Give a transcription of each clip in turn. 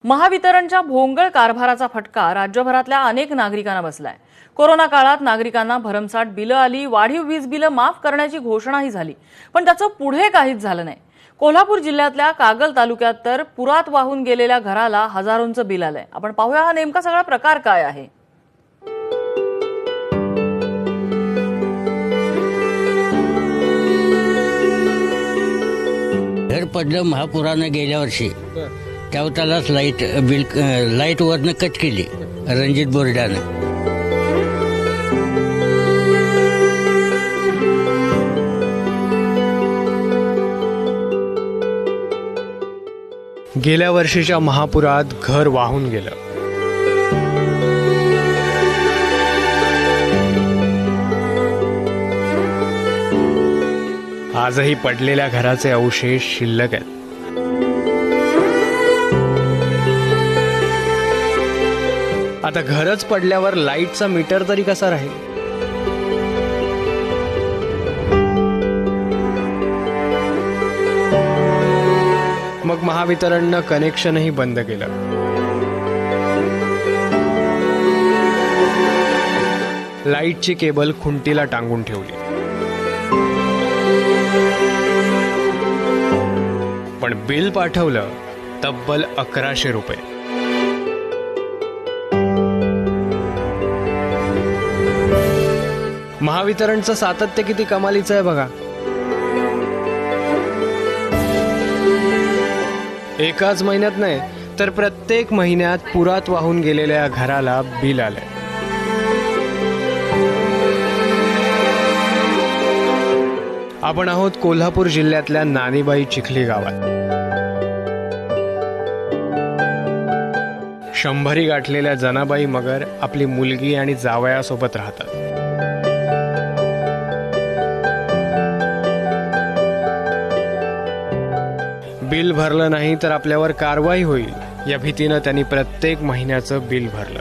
महावितरणच्या भोंगळ कारभाराचा फटका राज्यभरातल्या अनेक नागरिकांना बसलाय। कोरोना काळात नागरिकांना भरमसाठ बिलं आली, वाढीव वीज बिलं माफ करण्याची घोषणाही झाली, पण त्याचं पुढे काहीच झालं नाही। कोल्हापूर जिल्ह्यातल्या कागल तालुक्यात तर पुरात वाहून गेलेल्या घराला हजारोंचं बिल आलंय। आपण पाहूया हा नेमका सगळा प्रकार काय आहे। घर पडलं महापुरानं गेल्या वर्षी, त्यावर त्यालाच लाईट वरनं कट केली रणजित बोर्डानं। गेल्या वर्षीच्या महापुरात घर वाहून गेलं। आजही पडलेल्या घराचे अवशेष शिल्लक आहेत। आता घरच पडल्यावर लाईटचा मीटर तरी कसा राहील? मग महावितरणनं कनेक्शनही बंद केलं। लाईटची केबल खुंटीला टांगून ठेवली, पण बिल पाठवलं तब्बल 1100 रुपये। महावितरणचं सातत्य किती कमालीचं आहे बघा। एकाच महिन्यात नाही तर प्रत्येक महिन्यात पुरात वाहून गेलेल्या घराला बिल आलंय। आपण आहोत कोल्हापूर जिल्ह्यातल्या नानीबाई चिखली गावात। 100 गाठलेल्या जनाबाई मगर आपली मुलगी आणि जावयासोबत राहतात। बिल भरलं नाही तर आपल्यावर कारवाई होईल या भीतीनं त्यांनी प्रत्येक महिन्याचं बिल भरलं।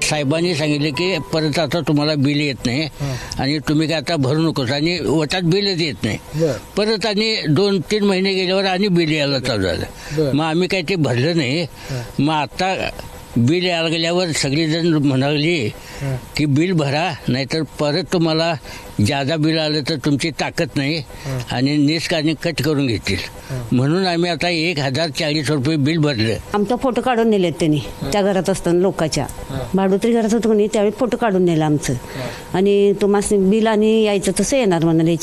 साहेबांनी सांगितले की परत आता तुम्हाला बिल येत नाही आणि तुम्ही काय आता भरू नकोस, आणि वटात बिलच येत नाही। परत आणि 2-3 महिने गेल्यावर आणि बिल यायला चालू झालं। मग आम्ही काय ते भरलं नाही। मग आता बिल यायला गेल्यावर सगळीजण म्हणाली की बिल भरा, नाहीतर परत तुम्हाला जादा बिल आलं तर तुमची ताकद नाही आणि निष्काळजी कट करून घेतील। म्हणून आम्ही आता 1040 रुपये बिल भरलं। आमचा फोटो काढून नेलेत त्यांनी, त्या घरात असताना लोकांच्या भाडोत्री घरात होतो कोणी त्यावेळी फोटो काढून नेला आमचं। आणि तुम्हाला बिल आणि यायचं तसं येणार म्हणाले,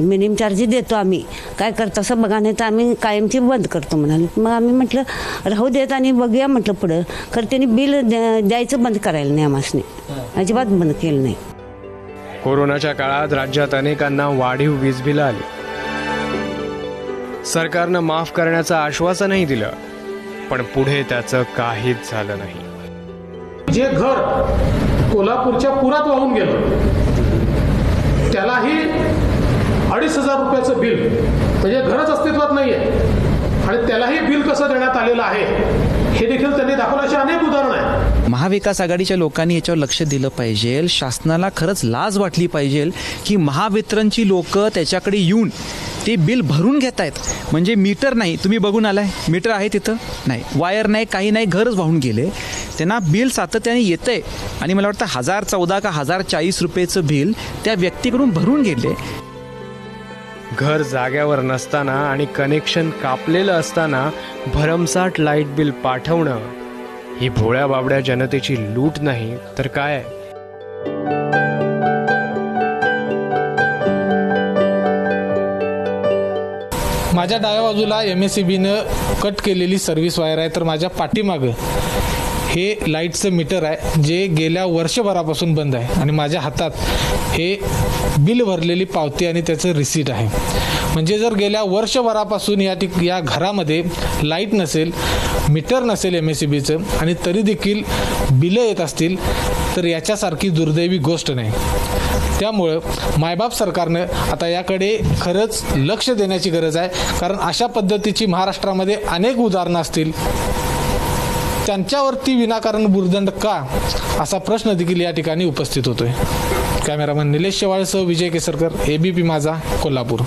मिनिमम चार्ज देतो आम्ही, काय करतो असं बघा, नाही तर आम्ही कायमची बंद करतो म्हणाले। मग आम्ही म्हटलं राहू देत आणि बघूया म्हटलं पुढं, खरं त्यांनी बिल द्यायचं बंद करायला नाही, आम्हाला अजिबात बंद केलं नाही। कोरोनाच्या काळात राज्यात अनेकांना वाढीव वीज बिलं आली। सरकारनं माफ करण्याचं आश्वासनही दिलं, पण पुढे त्याचं काहीच झालं नाही। जे घर कोल्हापूरच्या पुरात वाहून गेलं त्यालाही 2500 रुपयाचं बिल, म्हणजे घरच अस्तित्वात नाहीये आणि त्यालाही बिल कसं देण्यात आलेलं आहे हे देखील त्यांनी दाखवलं। अशी अनेक उदाहरणं आहेत। महाविकास आघाडीच्या लोकांनी याच्यावर लक्ष दिलं पाहिजे। शासनाला खरंच लाज वाटली पाहिजे की महावितरणची लोक त्याच्याकडे येऊन ते बिल भरून घेत आहेत। म्हणजे मीटर नाही, तुम्ही बघून आलाय मीटर आहे तिथं नाही, वायर नाही, काही नाही, घरच वाहून गेले। त्यांना बिल सातत्याने येतंय आणि मला वाटतं 1014 का 1040 रुपयेचं बिल त्या व्यक्तीकडून भरून गेले। घर जाग्यावर नसताना आणि कनेक्शन कापलेलं असताना भरमसाठ लाईट बिल पाठवणं ही भोळ्या बाबड्या जनतेची लूट नाही तर काय आहे? माझ्या डाव्या बाजूला MSEBनं कट केलेली सर्व्हिस वायर आहे, तर माझ्या पाठीमागं हे लाईटचं मीटर आहे जे गेल्या वर्षभरापासून बंद आहे आणि माझ्या हातात हे बिल भरलेली पावती आणि त्याचं रिसीट आहे। म्हणजे जर गेल्या वर्षभरापासून या घरामध्ये लाईट नसेल, मीटर नसेल MSEBचं आणि तरी देखील बिलं येत असतील तर याच्यासारखी दुर्दैवी गोष्ट नाही। त्यामुळं मायबाप सरकारनं आता याकडे खरंच लक्ष देण्याची गरज आहे, कारण अशा पद्धतीची महाराष्ट्रामध्ये अनेक उदाहरणं असतील। त्यांच्यावरती विनाकारण भुर्दंड का, असा प्रश्न देखील या ठिकाणी उपस्थित होतोय। कॅमेरामन निलेश शेवाळसह विजय केसरकर, ABP माझा, कोल्हापूर.